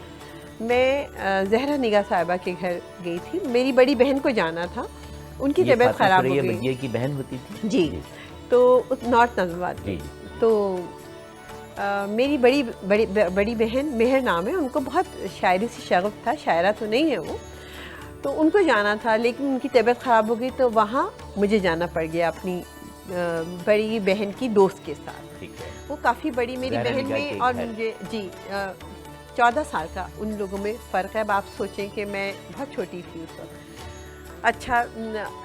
मैं जहरा निगाह साहिबा के घर गई थी। मेरी बड़ी बहन को जाना था, उनकी तबीयत ख़राब हो गई। ये की बहन होती थी जी, तो नॉर्थ नज़रबाद में। तो मेरी बड़ी बहन मेहर नाम है, उनको बहुत शायरी से शगफ था, शायरा तो नहीं है वो, तो उनको जाना था लेकिन उनकी तबीयत ख़राब हो गई तो वहाँ मुझे जाना पड़ गया अपनी बड़ी बहन की दोस्त के साथ। ठीक है। वो काफ़ी बड़ी मेरी बहन में और मुझे जी 14 साल का उन लोगों में फ़र्क है। अब आप सोचें कि मैं बहुत छोटी थी उस वक्त। अच्छा,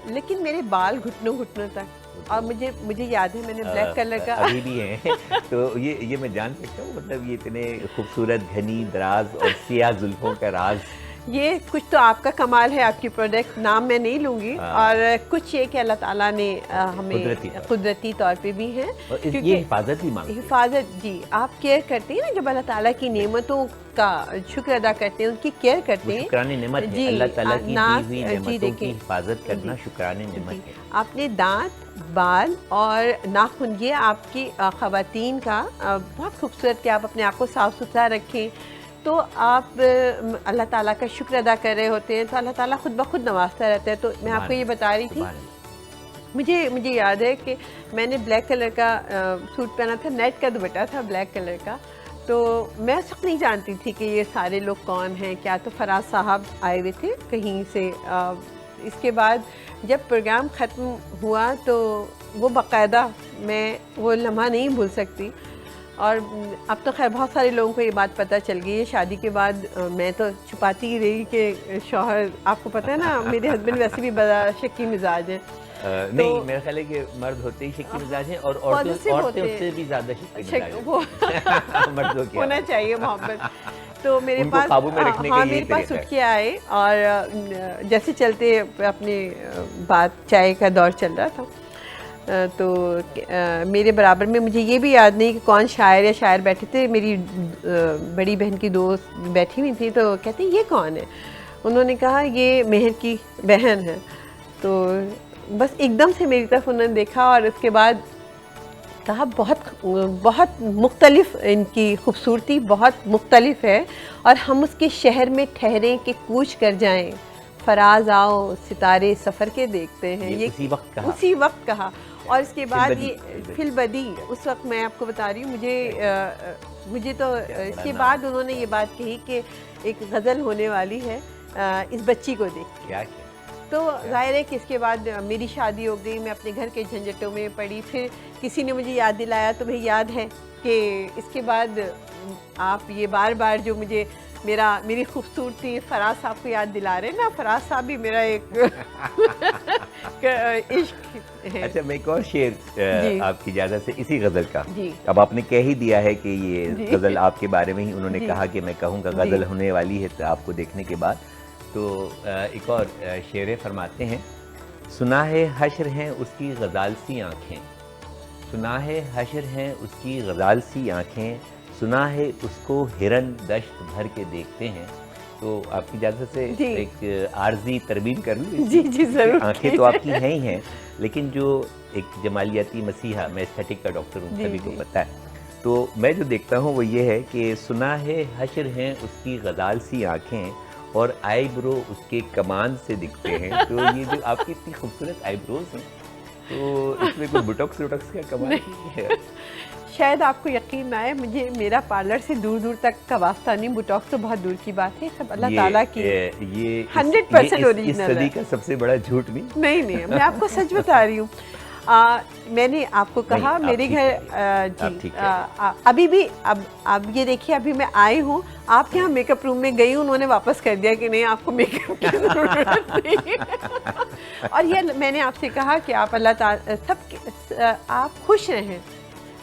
लेकिन मेरे बाल घुटनों तक, और मुझे याद है मैंने ब्लैक कलर का अभी भी हैं तो ये मैं जान सकता हूँ, मतलब ये इतने खूबसूरत घनी दराज और सियाह जुल्फों का राज? ये कुछ तो आपका कमाल है, आपकी प्रोडक्ट, नाम मैं नहीं लूँगी, और कुछ ये कि अल्लाह ताला ने हमें कुदरती तौर पे भी है, ये हिफाजत भी मांगती है। हिफाजत जी, आप केयर करते हैं ना, जब अल्लाह ताला की नेमतों का शुक्र अदा करते हैं, उनकी केयर करते हैं, शुक्राने नेमत है। अल्लाह ताला की दी हुई नेमतों की हिफाजत करना शुक्राने नेमत है। आपने दांत, बाल और नाखून, ये आपकी ख़वातीन का बहुत खूबसूरत कि आप अपने आप को साफ़ सुथरा रखें, तो आप अल्लाह ताला का शुक्र अदा कर रहे होते हैं, तो अल्लाह ताला खुद ब खुद नवाजता रहता है। तो मैं आपको ये बता रही थी, मुझे याद है कि मैंने ब्लैक कलर का सूट पहना था, नेट का दुपट्टा था ब्लैक कलर का, तो मैं उस वक्त नहीं जानती थी कि ये सारे लोग कौन हैं क्या। तो फराज साहब आए हुए थे कहीं से। इसके बाद जब प्रोग्राम ख़त्म हुआ तो वो बाकायदा, मैं वो लम्हा नहीं भूल सकती। और अब तो खैर बहुत सारे लोगों को ये बात पता चल गई है शादी के बाद। मैं तो छुपाती ही रही कि शौहर, आपको पता है ना मेरे हस्बैंड वैसे भी बड़ा शक्की मिजाज है। नहीं, मेरा ख्याल है कि मर्द होते ही शक्की मिजाज हैं, और औरतें उससे भी ज़्यादा शक्की मिजाज हैं। मर्दों की होना चाहिए मोहब्बत। तो मेरे पास मेरे पास सुटके आए, और जैसे चलते अपने बात, चाय का दौर चल रहा था, तो मेरे बराबर में, मुझे ये भी याद नहीं कि कौन शायर या शायर बैठे थे, मेरी बड़ी बहन की दोस्त बैठी हुई थी, तो कहते ये कौन है? उन्होंने कहा ये मेहर की बहन है। तो बस एकदम से मेरी तरफ उन्होंने देखा और उसके बाद कहा बहुत मुख्तलिफ, इनकी खूबसूरती बहुत मुख्तलिफ है, और हम उसके शहर में ठहरें कि कूच कर जाएं, फराज आओ सितारे सफ़र के देखते हैं। ये उसी वक्त कहा। और इसके बाद ये फिलबदी, उस वक्त मैं आपको बता रही हूँ, मुझे तो इसके बाद उन्होंने ये बात कही कि एक गज़ल होने वाली है इस बच्ची को देख के। तो जाहिर है कि इसके बाद मेरी शादी हो गई, मैं अपने घर के झंझटों में पड़ी। फिर किसी ने मुझे याद दिलाया, तो भाई याद है कि इसके बाद आप ये बार बार जो मुझे मेरी खूबसूरती फराज साहब को याद दिला रहे हैं ना, फराज साहब भी मेरा एक इश्क है। अच्छा, मैं एक और शेर आपकी इजाज़त से इसी गज़ल का, अब आपने कह ही दिया है कि ये गज़ल आपके बारे में ही उन्होंने कहा कि मैं कहूँगा गज़ल होने वाली है तो आपको देखने के बाद, तो एक और शेर फरमाते हैं, सुना है हश्र हैं उसकी गज़ाल सी आँखें, सुना है हश्र हैं उसकी गज़ाल सी आँखें, सुना है उसको हिरन दश्त भर के देखते हैं। तो आपकी इजाज़त से एक आर्जी तरमीम कर लूँ? जी ज़रूर। आँखें तो आपकी हैं ही हैं, लेकिन जो एक जमालियाती मसीहा, मैं एस्थेटिक का डॉक्टर हूँ, सभी को पता है, तो मैं जो देखता हूँ वो ये है कि सुना है हश्र हैं उसकी गज़ाल सी आँखें, और आईब्रो उसके कमान से दिखते हैं। तो ये जो आपकी इतनी खूबसूरत आईब्रोज हैं, तो इसमें कोई बुटॉक्स का कमाल नहीं है? शायद आपको यकीन ना आए, मेरा पार्लर से दूर दूर तक का वास्ता नहीं, बुटॉक्स तो बहुत दूर की बात है, सब अल्लाह ताला की। ये 100% ओरिजिनल है। इस सदी का सबसे बड़ा झूठ नहीं, मैं आपको सच बता रही हूँ। मैंने आपको कहा नहीं, मेरे आप ठीक घर करिए, आप जी ठीक करिए। अभी भी अब ये देखिए, अभी मैं आई हूँ आपके यहाँ मेकअप रूम में गई, उन्होंने वापस कर दिया कि नहीं आपको मेकअप की ज़रूरत नहीं है। और ये मैंने आपसे कहा कि आप अल्लाह ताला आप खुश रहें,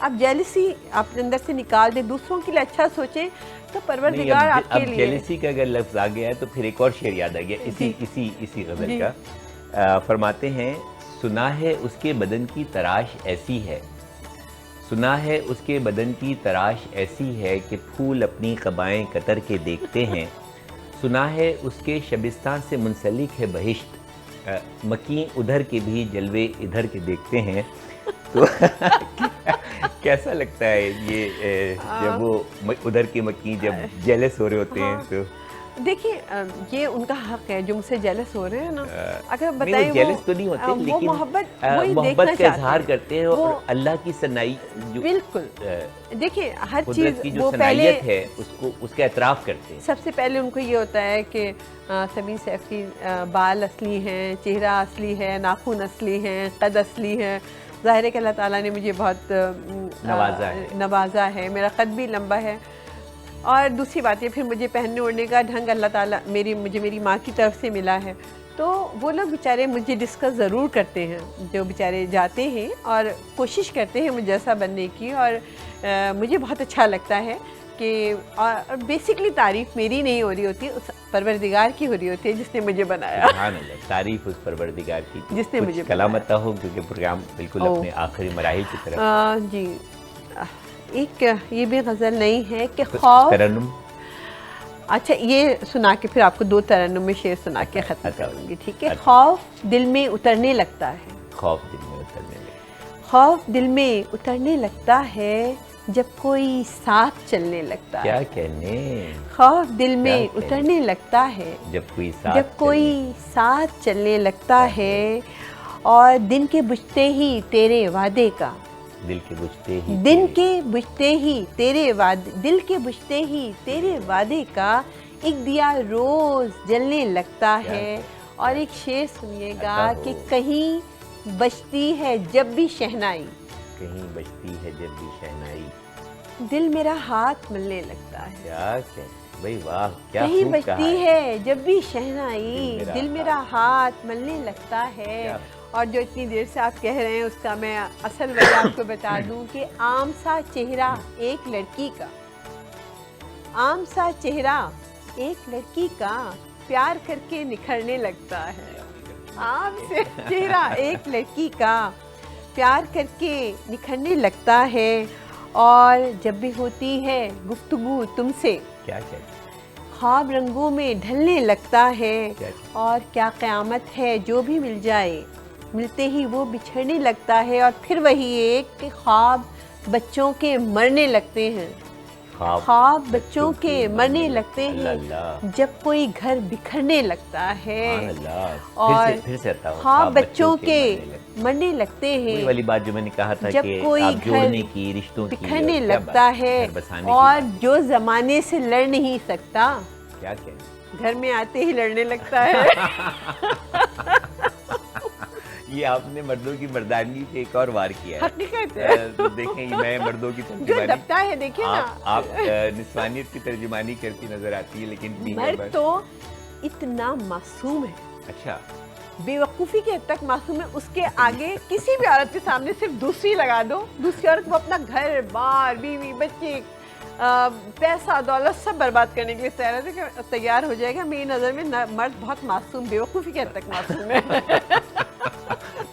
आप जेलसी आप अंदर से निकाल दें, दूसरों के लिए अच्छा सोचें, तो परवरदिगार आपके लिए। जेलसी का अगर लफ्ज़ आ गया है तो फिर एक और शेर याद आ गया इसी गज़ल का। फरमाते हैं, सुना है उसके बदन की तराश ऐसी है, सुना है उसके बदन की तराश ऐसी है कि फूल अपनी क़बाएँ कतर के देखते हैं, सुना है उसके शबिस्तान से मुंसलिक है बहिश्त, मकी उधर के भी जलवे इधर के देखते हैं। तो कैसा लगता है ये जब वो उधर के मक्की जब जेलस हो रहे होते हैं तो? देखिए ये उनका हक है जो मुझसे जेलस हो रहे हैं ना, अगर नहीं, बताएं वो जेलस तो नहीं होते, लेकिन मोहब्बत का इजहार करते हैं और अल्लाह की सनाई जो बिल्कुल देखिए हर चीज़ की जो सनाइयत है उसको उसका एतराफ़ करते हैं। सबसे पहले उनको ये होता है कि समीर सैफ की बाल असली हैं, चेहरा असली है, नाखून असली हैं, कद असली है। ज़ाहिर है कि अल्लाह ताला ने मुझे बहुत नवाजा है, मेरा कद भी लंबा है। और दूसरी बात ये, फिर मुझे पहनने ओढ़ने का ढंग अल्लाह ताला मुझे मेरी माँ की तरफ से मिला है। तो वो लोग बेचारे मुझे डिस्कस ज़रूर करते हैं, जो बेचारे जाते हैं और कोशिश करते हैं मुझे जैसा बनने की, और मुझे बहुत अच्छा लगता है कि और बेसिकली तारीफ़ मेरी नहीं हो रही होती, उस परवरदिगार की हो रही होती है जिसने मुझे बनाया। तारीफ़ उस परवरदिगार की जिसने मुझे कलामत हो, क्योंकि प्रोग्राम बिल्कुल अपने आखिरी मराहिल की तरफ। जी एक ये भी गज़ल नहीं है कि खौफ तरन्नुम। अच्छा ये सुना के फिर आपको 2 तरन्नुम में शेर सुना के ख़त्म करूँगी, ठीक है। खौफ दिल में उतरने लगता है, खौफ दिल में उतरने लगता है, खौफ दिल में उतरने लगता है जब कोई साथ चलने लगता है। क्या कहने, खौफ दिल में उतरने लगता है जब कोई साथ चलने लगता है, और दिन के बुझते ही तेरे वादे का, दिल के बुझते ही तेरे वादे का एक दिया रोज जलने लगता है। और एक शेर सुनिएगा कि कहीं बजती है जब भी शहनाई, दिल मेरा हाथ मलने लगता है। क्या भाई, वाह क्या कहीं बजती है जब भी शहनाई, दिल मेरा हाथ मलने लगता है। और जो इतनी देर से आप कह रहे हैं उसका मैं असल वजह आपको बता दूं कि आम सा चेहरा एक लड़की का, आम सा चेहरा एक लड़की का प्यार करके निखरने लगता है। आम से चेहरा एक लड़की का प्यार करके निखरने लगता है, और जब भी होती है गुफ्तगू तुमसे, क्या ख्वाब रंगों में ढलने लगता है। और क्या क़यामत है जो भी मिल जाए, मिलते ही वो बिछड़ने लगता है। और फिर वही एक कि ख्वाब बच्चों के मरने लगते हैं, ख्वाब बच्चों के मरने लगते हैं जब कोई घर बिखरने लगता है। और ख्वाब बच्चों के मरने लगते हैं, वाली बात जो मैंने कहा था जब कि कोई घर रिश्तों की बिखरने लगता है, और जो ज़माने से लड़ नहीं सकता, क्या कहना, घर में आते ही लड़ने लगता है। ये आपने मर्दों की मर्दानगी पे एक और वार किया है। हकीकत है। देखें मैं मर्दों की तर्जुमानी, जो दबता है देखिए ना, आप निस्वानियत की तर्जुमानी करती नजर आती है, लेकिन मर्द तो इतना मासूम है, अच्छा बेवकूफ़ी के हद तक मासूम है, उसके आगे किसी भी औरत के सामने सिर्फ दूसरी लगा दो, दूसरी औरत वो अपना घर बार बीवी बच्चे पैसा दौलत सब बर्बाद करने के लिए तैयार हो जाएगा। मेरी नज़र में मर्द बहुत मासूम, बेवकूफ़ी के हद तक मासूम है।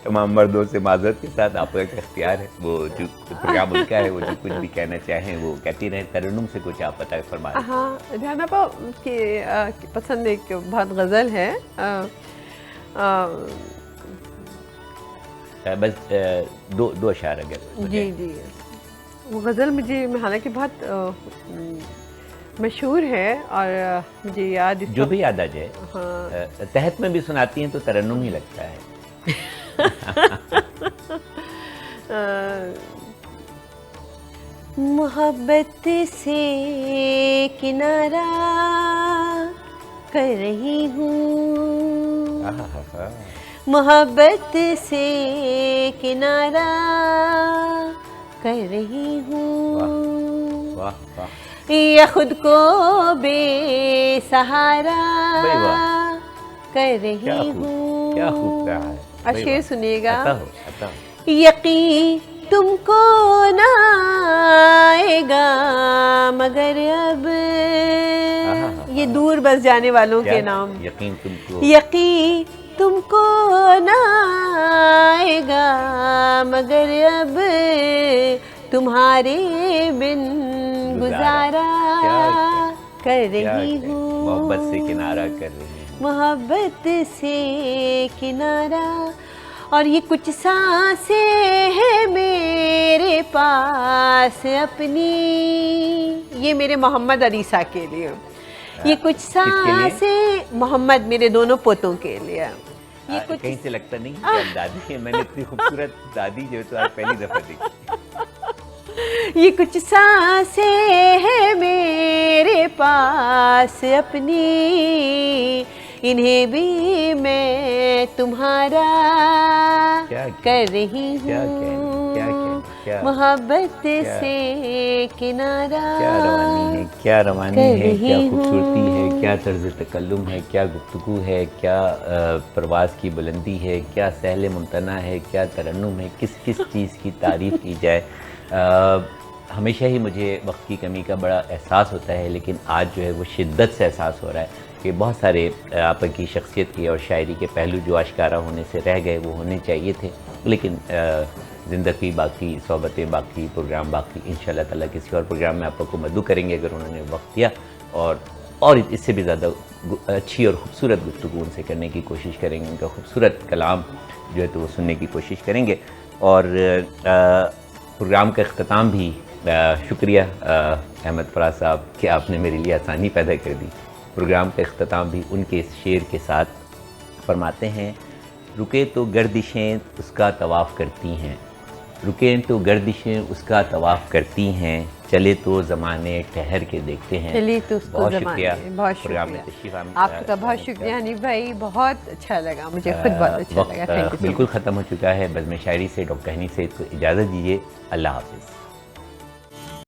तमाम मर्दों से माजरत के साथ आपका एक इख्तियार है, वो जो प्रोग्राम उनका है, वो जो कुछ भी कहना चाहें वो कहती रहे। तरन्नुम से कुछ आप पता फरमाएं। हाँ, रिहाना पा की पसंद एक बहुत गज़ल है, बस दो अशार अगर। जी वो गज़ल मुझे हालांकि बहुत मशहूर है और मुझे याद, जो भी याद आ जाए। हाँ। तहत में भी सुनाती हैं तो तरन्नुम ही लगता है। मोहब्बत से किनारा कर रही हूँ, मोहब्बत से किनारा कर रही हूँ, वाह वाह, या खुद को बेसहारा बड़ी वाह, कर क्या रही खूब, क्या खूब हूँ। कहा है। और बड़ी शेर वाह, सुनिएगा। आता हो। यकीन तुमको ना आएगा मगर अब, ये दूर बस जाने वालों के नाम। यकीन तुमको, यकीन तुमको ना आएगा मगर अब, तुम्हारे बिन गुजारा कर रही हूँ, मोहब्बत से किनारा कर रही हूँ, मोहब्बत से किनारा। और ये कुछ सांसें हैं मेरे पास अपनी, ये मेरे मोहम्मद अलीसा के लिए। ये कुछ सांसें मोहम्मद, मेरे दोनों पोतों के लिए। ये कुछ कहीं से लगता नहीं कि दादी है, मैंने इतनी खूबसूरत दादी जो है तो आज पहली दफा देखी। ये कुछ सांसें हैं मेरे पास अपनी, इन्हें भी मैं तुम्हारा कर रही हूँ, मोहब्बत से किनारा। क्या रवानी है, क्या रवानी है, क्या खूबसूरती है, क्या तर्ज तकल्लुम है, क्या गुफ्तगू है, क्या परवाज़ की बुलंदी है, क्या सहल मुमतना है, क्या तरन्नुम है, किस किस चीज़ की तारीफ़ की जाए। हमेशा ही मुझे वक्त की कमी का बड़ा एहसास होता है, लेकिन आज जो है वो शिद्दत से एहसास हो रहा है कि बहुत सारे आपकी शख्सियत के और शायरी के पहलू जो आश्कारा होने से रह गए वो होने चाहिए थे, लेकिन ज़िंदगी बाकी, सोबतें बाकी, प्रोग्राम बाकी। इंशाअल्लाह ताला किसी और प्रोग्राम में आप लोग को मदू करेंगे अगर उन्होंने वक्त दिया, और इससे भी ज़्यादा अच्छी और ख़ूबसूरत गुफ्तगू उनसे करने की कोशिश करेंगे, उनका खूबसूरत कलाम जो है तो वो सुनने की कोशिश करेंगे। और प्रोग्राम का अख्ताम भी शुक्रिया अहमद फराज साहब कि आपने मेरे लिए आसानी पैदा कर दी। प्रोग्राम का अख्ताम भी उनके इस शेर के साथ फरमाते हैं, रुके तो गर्दिशें उसका तवाफ़ करती हैं, रुके तो गर्दिशें उसका तवाफ़ करती हैं, चले तो ज़माने ठहर के देखते हैं। चलिए तो उसको बहुत ज़माने, शुक्रिया, बहुत प्रोग्राम में शुक्रिया तशरीफ़ आपका, बहुत शुक्रिया हनीफ भाई, बहुत अच्छा लगा, मुझे खुद बहुत अच्छा लगा। Thank you. बिल्कुल ख़त्म हो चुका है। बज़्म शायरी से डॉक्टर हनीफ सईद को इजाज़त दीजिए। अल्लाह हाफ़िज़।